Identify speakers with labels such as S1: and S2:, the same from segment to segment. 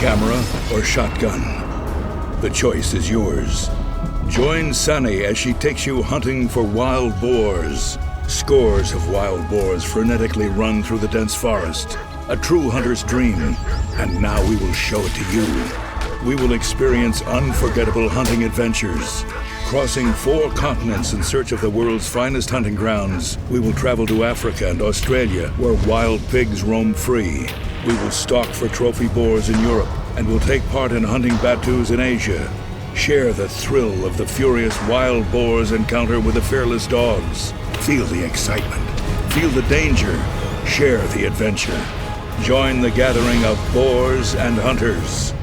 S1: camera or shotgun? The choice is yours. Join Sunny as she takes you hunting for wild boars. Scores of wild boars frenetically run through the dense forest. A true hunter's dream. And now we will show it to you. We will experience unforgettable hunting adventures. Crossing 4 continents in search of the world's finest hunting grounds, we will travel to Africa and Australia, where wild pigs roam free. We will stalk for trophy boars in Europe, and will take part in hunting batus in Asia. Share the thrill of the furious wild boar's encounter with the fearless dogs. Feel the excitement. Feel the danger. Share the adventure. Join the gathering of boars and hunters.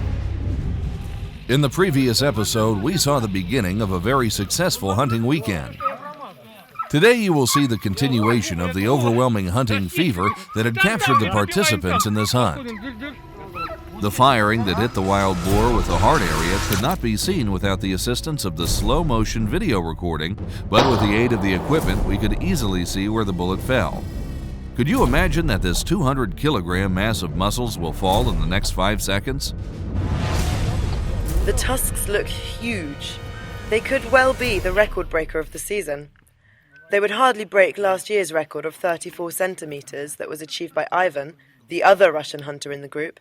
S2: In the previous episode, we saw the beginning of a very successful hunting weekend. Today you will see the continuation of the overwhelming hunting fever that had captured the participants in this hunt. The firing that hit the wild boar with the heart area could not be seen without the assistance of the slow-motion video recording, but with the aid of the equipment we could easily see where the bullet fell. Could you imagine that this 200-kilogram mass of muscles will fall in the next 5 seconds?
S3: The tusks look huge. They could well be the record breaker of the season. They would hardly break last year's record of 34 centimeters that was achieved by Ivan, the other Russian hunter in the group,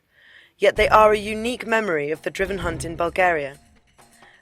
S3: yet they are a unique memory of the driven hunt in Bulgaria.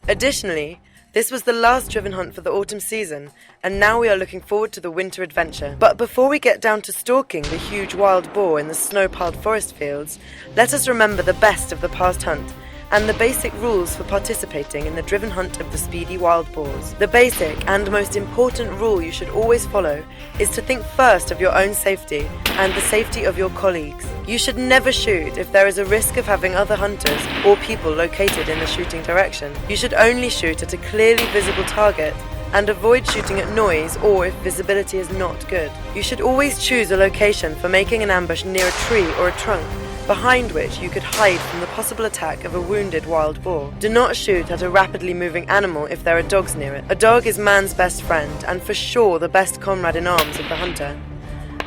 S3: Additionally, this was the last driven hunt for the autumn season, and now we are looking forward to the winter adventure. But before we get down to stalking the huge wild boar in the snow-piled forest fields, let us remember the best of the past hunt, and the basic rules for participating in the driven hunt of the speedy wild boars. The basic and most important rule you should always follow is to think first of your own safety and the safety of your colleagues. You should never shoot if there is a risk of having other hunters or people located in the shooting direction. You should only shoot at a clearly visible target and avoid shooting at noise or if visibility is not good. You should always choose a location for making an ambush near a tree or a trunk, behind which you could hide from the possible attack of a wounded wild boar. Do not shoot at a rapidly moving animal if there are dogs near it. A dog is man's best friend and for sure the best comrade in arms of the hunter.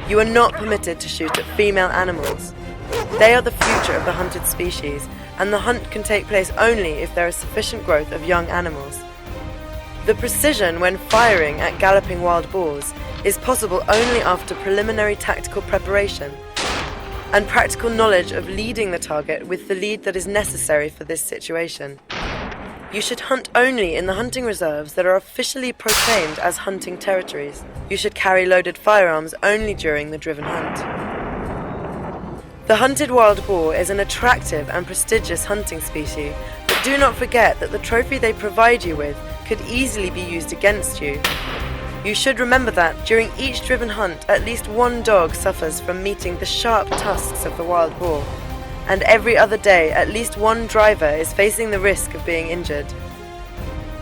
S3: You are not permitted to shoot at female animals. They are the future of the hunted species, and the hunt can take place only if there is sufficient growth of young animals. The precision when firing at galloping wild boars is possible only after preliminary tactical preparation and practical knowledge of leading the target with the lead that is necessary for this situation. You should hunt only in the hunting reserves that are officially proclaimed as hunting territories. You should carry loaded firearms only during the driven hunt. The hunted wild boar is an attractive and prestigious hunting species, but do not forget that the trophy they provide you with could easily be used against you. You should remember that during each driven hunt, at least one dog suffers from meeting the sharp tusks of the wild boar, and every other day at least one driver is facing the risk of being injured.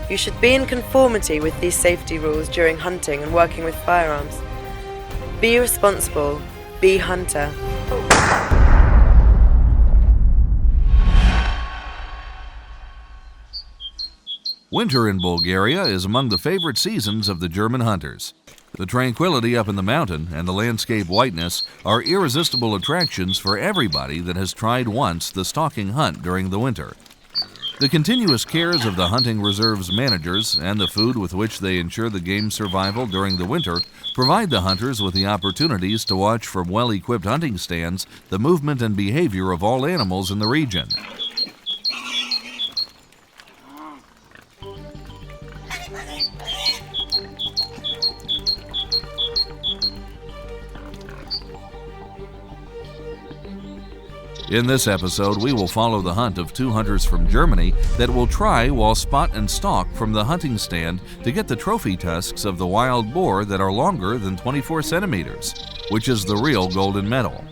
S3: You should be in conformity with these safety rules during hunting and working with firearms. Be responsible, be hunter.
S2: Winter in Bulgaria is among the favorite seasons of the German hunters. The tranquility up in the mountain and the landscape whiteness are irresistible attractions for everybody that has tried once the stalking hunt during the winter. The continuous cares of the hunting reserve's managers and the food with which they ensure the game's survival during the winter provide the hunters with the opportunities to watch from well-equipped hunting stands the movement and behavior of all animals in the region. In this episode, we will follow the hunt of 2 hunters from Germany that will try while spot and stalk from the hunting stand to get the trophy tusks of the wild boar that are longer than 24 centimeters, which is the real golden medal.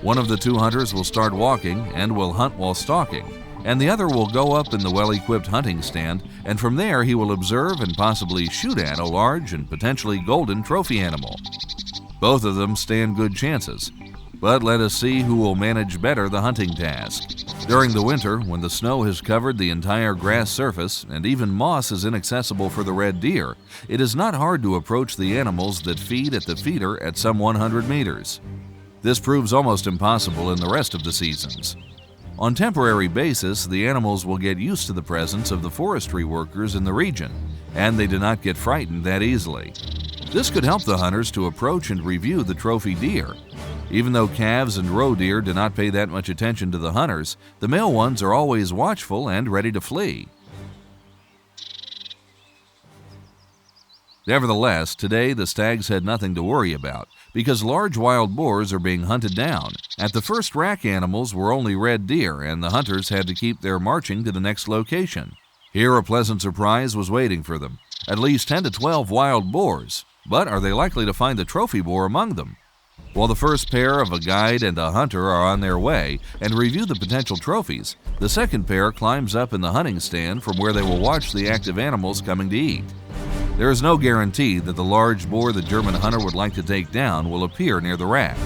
S2: One of the 2 hunters will start walking and will hunt while stalking, and the other will go up in the well-equipped hunting stand, and from there he will observe and possibly shoot at a large and potentially golden trophy animal. Both of them stand good chances. But let us see who will manage better the hunting task. During the winter, when the snow has covered the entire grass surface and even moss is inaccessible for the red deer, it is not hard to approach the animals that feed at the feeder at some 100 meters. This proves almost impossible in the rest of the seasons. On temporary basis, the animals will get used to the presence of the forestry workers in the region, and they do not get frightened that easily. This could help the hunters to approach and review the trophy deer. Even though calves and roe deer do not pay that much attention to the hunters, the male ones are always watchful and ready to flee. Nevertheless, today the stags had nothing to worry about, because large wild boars are being hunted down. At the first rack, animals were only red deer, and the hunters had to keep their marching to the next location. Here a pleasant surprise was waiting for them. At least 10 to 12 wild boars. But are they likely to find a trophy boar among them? While the first pair of a guide and a hunter are on their way and review the potential trophies, the second pair climbs up in the hunting stand from where they will watch the active animals coming to eat. There is no guarantee that the large boar the German hunter would like to take down will appear near the rack.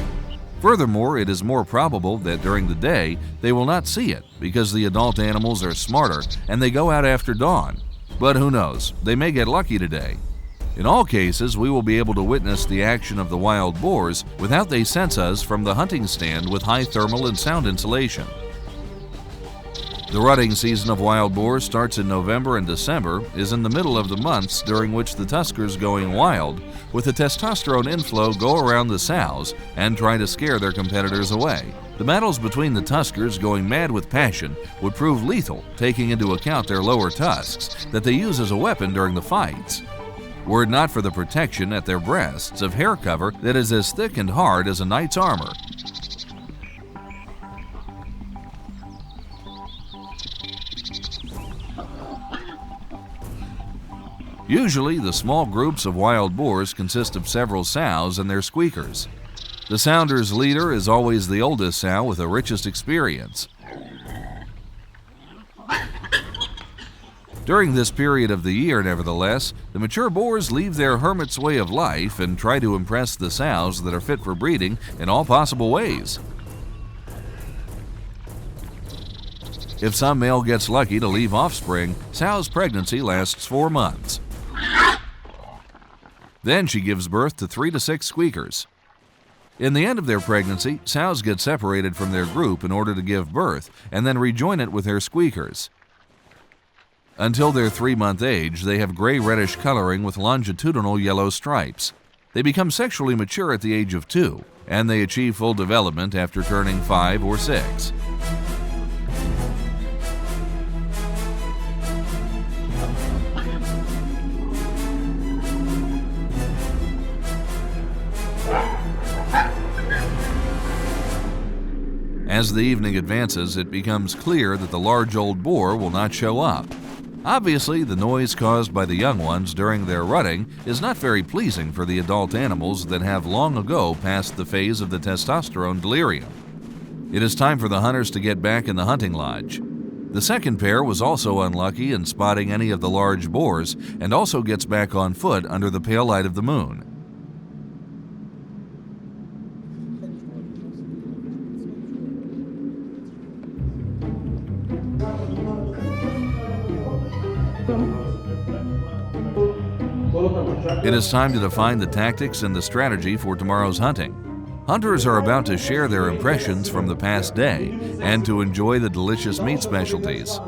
S2: Furthermore, it is more probable that during the day they will not see it because the adult animals are smarter and they go out after dawn. But who knows, they may get lucky today. In all cases, we will be able to witness the action of the wild boars without they sense us from the hunting stand with high thermal and sound insulation. The rutting season of wild boars starts in November and December, is in the middle of the months during which the tuskers going wild, with the testosterone inflow go around the sows and try to scare their competitors away. The battles between the tuskers going mad with passion would prove lethal, taking into account their lower tusks that they use as a weapon during the fights. Were it not for the protection at their breasts of hair cover that is as thick and hard as a knight's armor. Usually, the small groups of wild boars consist of several sows and their squeakers. The sounder's leader is always the oldest sow with the richest experience. During this period of the year, nevertheless, the mature boars leave their hermit's way of life and try to impress the sows that are fit for breeding in all possible ways. If some male gets lucky to leave offspring, sow's pregnancy lasts 4 months. Then she gives birth to 3 to 6 squeakers. In the end of their pregnancy, sows get separated from their group in order to give birth and then rejoin it with their squeakers. Until their 3-month age, they have gray-reddish coloring with longitudinal yellow stripes. They become sexually mature at the age of 2, and they achieve full development after turning 5 or 6. As the evening advances, it becomes clear that the large old boar will not show up. Obviously, the noise caused by the young ones during their rutting is not very pleasing for the adult animals that have long ago passed the phase of the testosterone delirium. It is time for the hunters to get back in the hunting lodge. The second pair was also unlucky in spotting any of the large boars and also gets back on foot under the pale light of the moon. It is time to define the tactics and the strategy for tomorrow's hunting. Hunters are about to share their impressions from the past day and to enjoy the delicious meat specialties.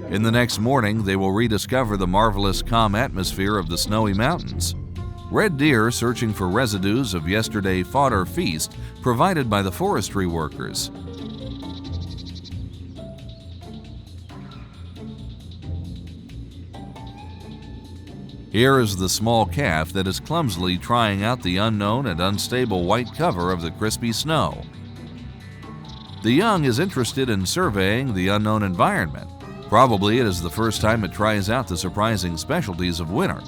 S2: In the next morning, they will rediscover the marvelous calm atmosphere of the snowy mountains. Red deer searching for residues of yesterday's fodder feast provided by the forestry workers. Here is the small calf that is clumsily trying out the unknown and unstable white cover of the crispy snow. The young is interested in surveying the unknown environment. Probably it is the first time it tries out the surprising specialties of winter.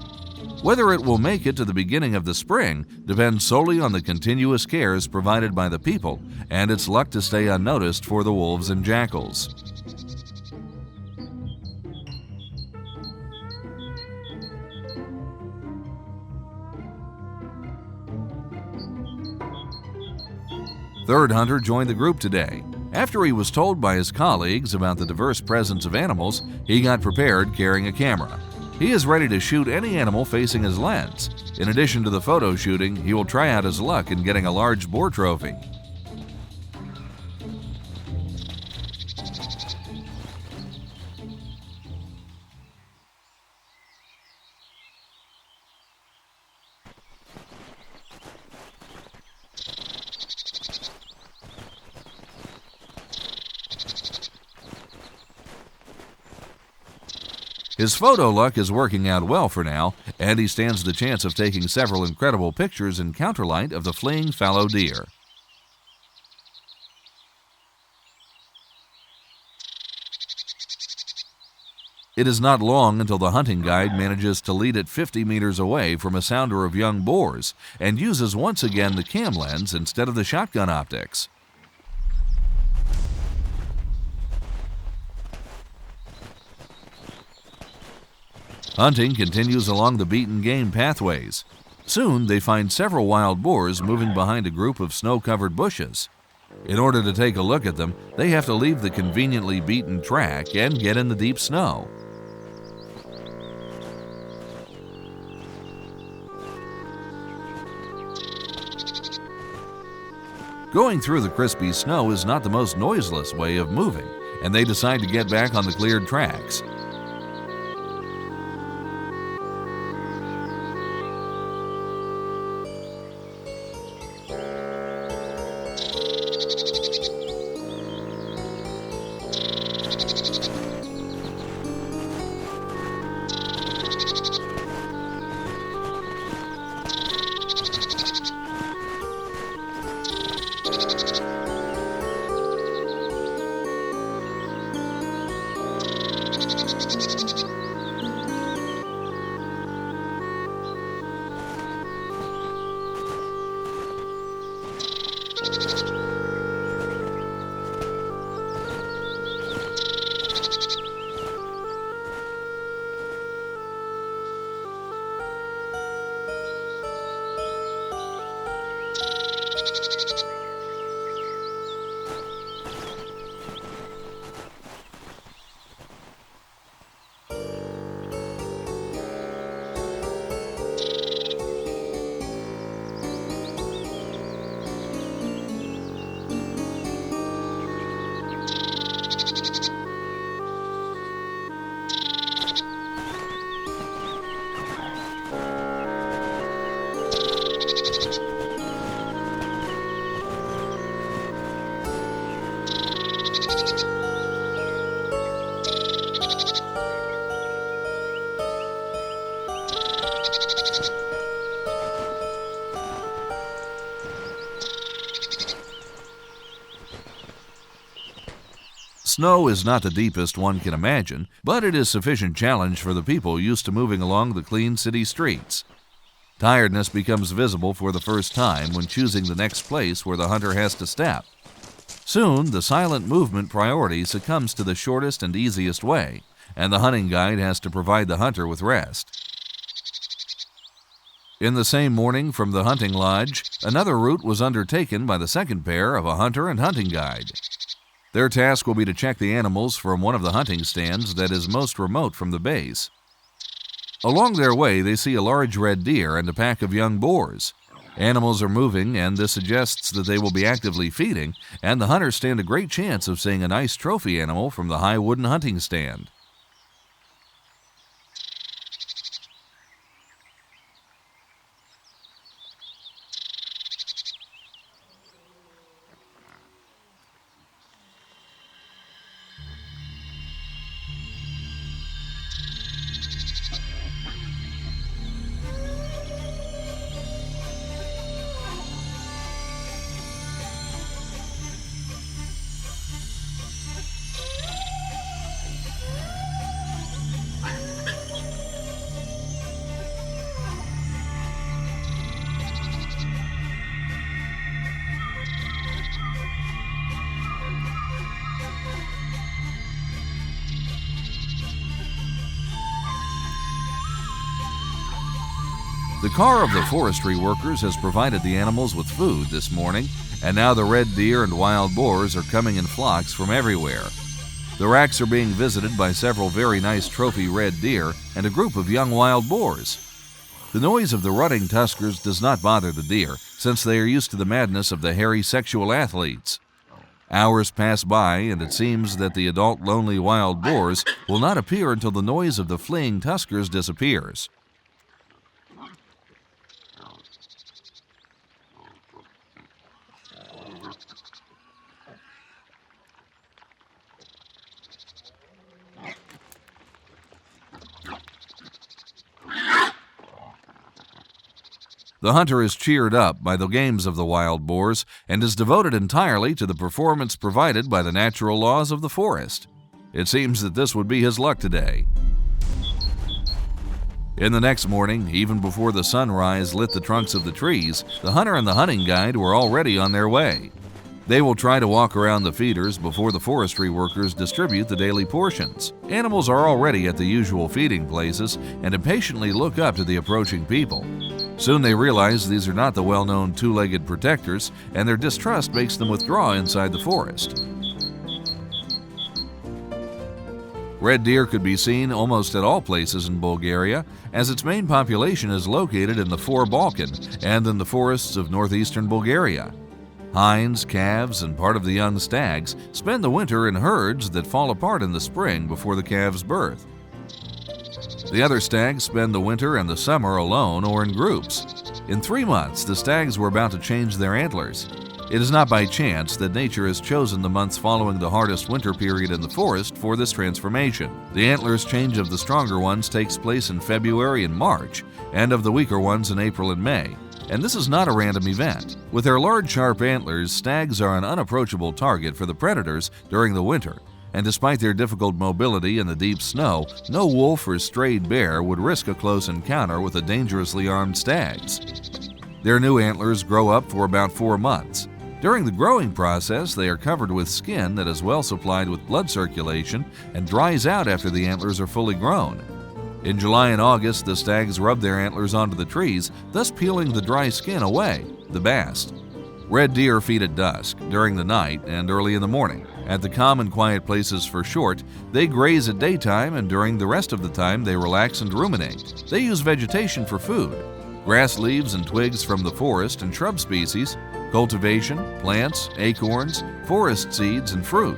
S2: Whether it will make it to the beginning of the spring depends solely on the continuous cares provided by the people and its luck to stay unnoticed for the wolves and jackals. Third hunter joined the group today. After he was told by his colleagues about the diverse presence of animals, he got prepared carrying a camera. He is ready to shoot any animal facing his lens. In addition to the photo shooting, he will try out his luck in getting a large boar trophy. His photo luck is working out well for now, and he stands the chance of taking several incredible pictures in counterlight of the fleeing fallow deer. It is not long until the hunting guide manages to lead it 50 meters away from a sounder of young boars and uses once again the cam lens instead of the shotgun optics. Hunting continues along the beaten game pathways. Soon they find several wild boars moving behind a group of snow-covered bushes. In order to take a look at them, they have to leave the conveniently beaten track and get in the deep snow. Going through the crispy snow is not the most noiseless way of moving, and they decide to get back on the cleared tracks. Snow is not the deepest one can imagine, but it is sufficient challenge for the people used to moving along the clean city streets. Tiredness becomes visible for the first time when choosing the next place where the hunter has to step. Soon, the silent movement priority succumbs to the shortest and easiest way, and the hunting guide has to provide the hunter with rest. In the same morning from the hunting lodge, another route was undertaken by the second pair of a hunter and hunting guide. Their task will be to check the animals from one of the hunting stands that is most remote from the base. Along their way, they see a large red deer and a pack of young boars. Animals are moving, and this suggests that they will be actively feeding, and the hunters stand a great chance of seeing a nice trophy animal from the high wooden hunting stand. The car of the forestry workers has provided the animals with food this morning, and now the red deer and wild boars are coming in flocks from everywhere. The racks are being visited by several very nice trophy red deer and a group of young wild boars. The noise of the rutting tuskers does not bother the deer, since they are used to the madness of the hairy sexual athletes. Hours pass by, and it seems that the adult lonely wild boars will not appear until the noise of the fleeing tuskers disappears. The hunter is cheered up by the games of the wild boars and is devoted entirely to the performance provided by the natural laws of the forest. It seems that this would be his luck today. In the next morning, even before the sunrise lit the trunks of the trees, the hunter and the hunting guide were already on their way. They will try to walk around the feeders before the forestry workers distribute the daily portions. Animals are already at the usual feeding places and impatiently look up to the approaching people. Soon they realize these are not the well-known two-legged protectors, and their distrust makes them withdraw inside the forest. Red deer could be seen almost at all places in Bulgaria, as its main population is located in the Balkan and in the forests of northeastern Bulgaria. Hinds, calves, and part of the young stags spend the winter in herds that fall apart in the spring before the calves' birth. The other stags spend the winter and the summer alone or in groups. In 3 months, the stags were about to change their antlers. It is not by chance that nature has chosen the months following the hardest winter period in the forest for this transformation. The antlers change of the stronger ones takes place in February and March, and of the weaker ones in April and May. And this is not a random event. With their large, sharp antlers, stags are an unapproachable target for the predators during the winter. And despite their difficult mobility in the deep snow, no wolf or strayed bear would risk a close encounter with the dangerously armed stags. Their new antlers grow up for about 4 months. During the growing process, they are covered with skin that is well supplied with blood circulation and dries out after the antlers are fully grown. In July and August, the stags rub their antlers onto the trees, thus peeling the dry skin away, the bast. Red deer feed at dusk, during the night, and early in the morning. At the calm and quiet places for short, they graze at daytime, and during the rest of the time they relax and ruminate. They use vegetation for food: grass leaves and twigs from the forest and shrub species, cultivation, plants, acorns, forest seeds, and fruit.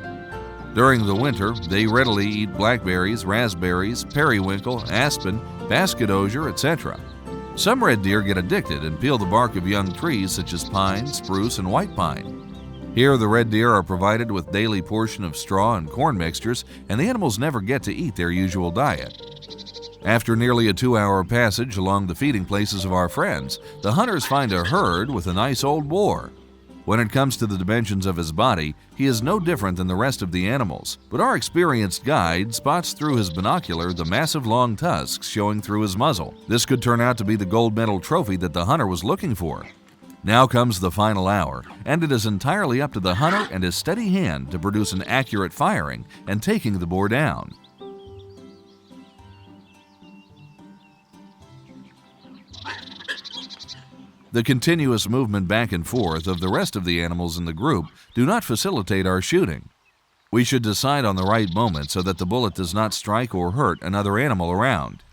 S2: During the winter, they readily eat blackberries, raspberries, periwinkle, aspen, basket osier, etc. Some red deer get addicted and peel the bark of young trees such as pine, spruce, and white pine. Here, the red deer are provided with daily portion of straw and corn mixtures, and the animals never get to eat their usual diet. After nearly a 2-hour passage along the feeding places of our friends, the hunters find a herd with a nice old boar. When it comes to the dimensions of his body, he is no different than the rest of the animals, but our experienced guide spots through his binocular the massive long tusks showing through his muzzle. This could turn out to be the gold medal trophy that the hunter was looking for. Now comes the final hour, and it is entirely up to the hunter and his steady hand to produce an accurate firing and taking the boar down. The continuous movement back and forth of the rest of the animals in the group do not facilitate our shooting. We should decide on the right moment so that the bullet does not strike or hurt another animal around.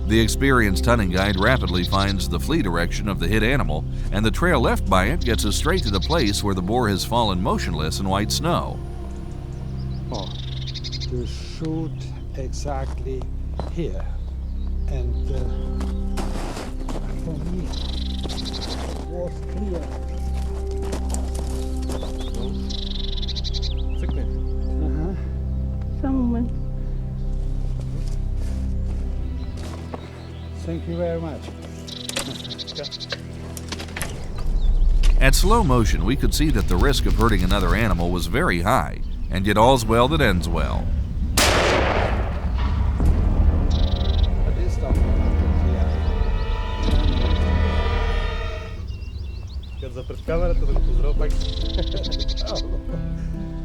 S2: The experienced hunting guide rapidly finds the flee direction of the hit animal, and the trail left by it gets us straight to the place where the boar has fallen motionless in white snow.
S4: Oh, to shoot exactly here, and for me it was clear.
S5: Someone.
S4: Thank you very much.
S2: At slow motion, we could see that the risk of hurting another animal was very high, and yet all's well that ends well.
S5: пред камерата да го поздравя пак.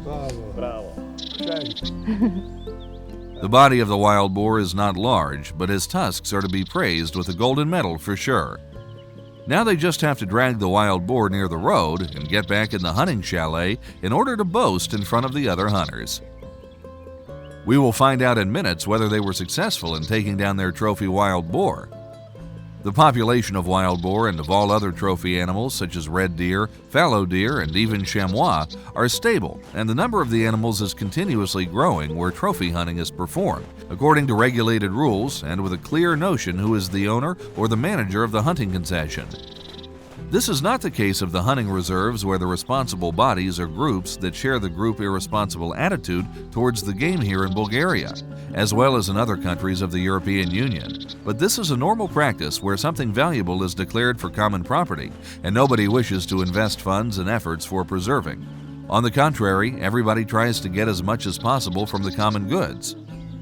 S4: Bravo.
S5: Браво!
S4: Thanks.
S2: The body of the wild boar is not large, but his tusks are to be praised with a golden medal for sure. Now they just have to drag the wild boar near the road and get back in the hunting chalet in order to boast in front of the other hunters. We will find out in minutes whether they were successful in taking down their trophy wild boar. The population of wild boar and of all other trophy animals such as red deer, fallow deer, and even chamois are stable, and the number of the animals is continuously growing where trophy hunting is performed, according to regulated rules and with a clear notion who is the owner or the manager of the hunting concession. This is not the case of the hunting reserves where the responsible bodies are groups that share the group irresponsible attitude towards the game here in Bulgaria, as well as in other countries of the European Union. But this is a normal practice where something valuable is declared for common property and nobody wishes to invest funds and efforts for preserving. On the contrary, everybody tries to get as much as possible from the common goods.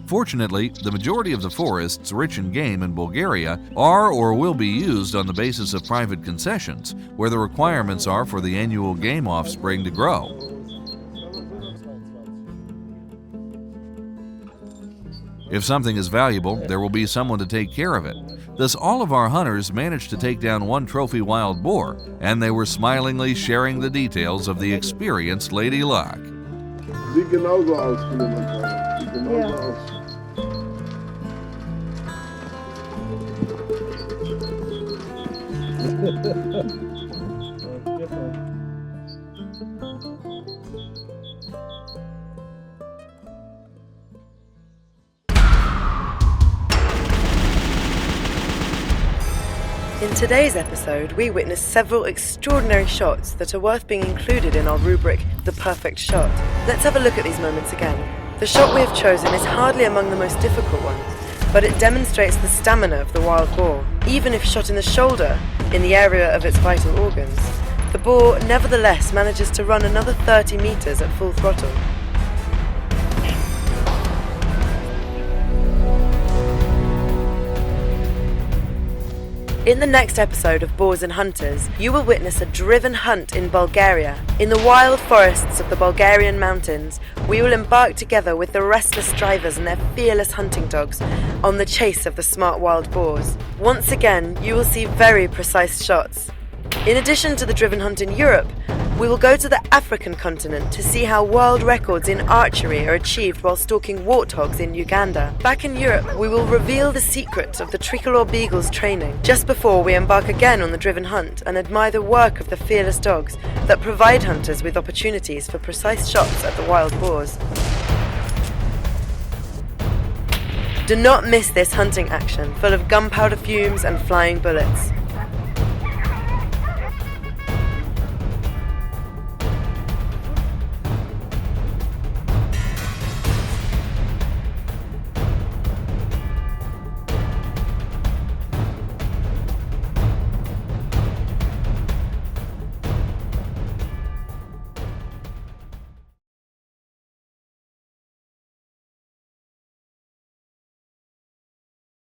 S2: Fortunately, the majority of the forests rich in game in Bulgaria are or will be used on the basis of private concessions, where the requirements are for the annual game offspring to grow. If something is valuable, there will be someone to take care of it. Thus, all of our hunters managed to take down one trophy wild boar, and they were smilingly sharing the details of the experienced Lady Luck.
S6: Sieht genauso aus, Sieht genauso aus.
S3: In today's episode, we witness several extraordinary shots that are worth being included in our rubric, The Perfect Shot. Let's have a look at these moments again. The shot we have chosen is hardly among the most difficult ones, but it demonstrates the stamina of the wild boar. Even if shot in the shoulder, in the area of its vital organs, the boar nevertheless manages to run another 30 meters at full throttle. In the next episode of Boars and Hunters, you will witness a driven hunt in Bulgaria. In the wild forests of the Bulgarian mountains, we will embark together with the restless drivers and their fearless hunting dogs on the chase of the smart wild boars. Once again, you will see very precise shots. In addition to the driven hunt in Europe, we will go to the African continent to see how world records in archery are achieved while stalking warthogs in Uganda. Back in Europe, we will reveal the secret of the tricolor beagle's training, just before we embark again on the driven hunt and admire the work of the fearless dogs that provide hunters with opportunities for precise shots at the wild boars. Do not miss this hunting action, full of gunpowder fumes and flying bullets.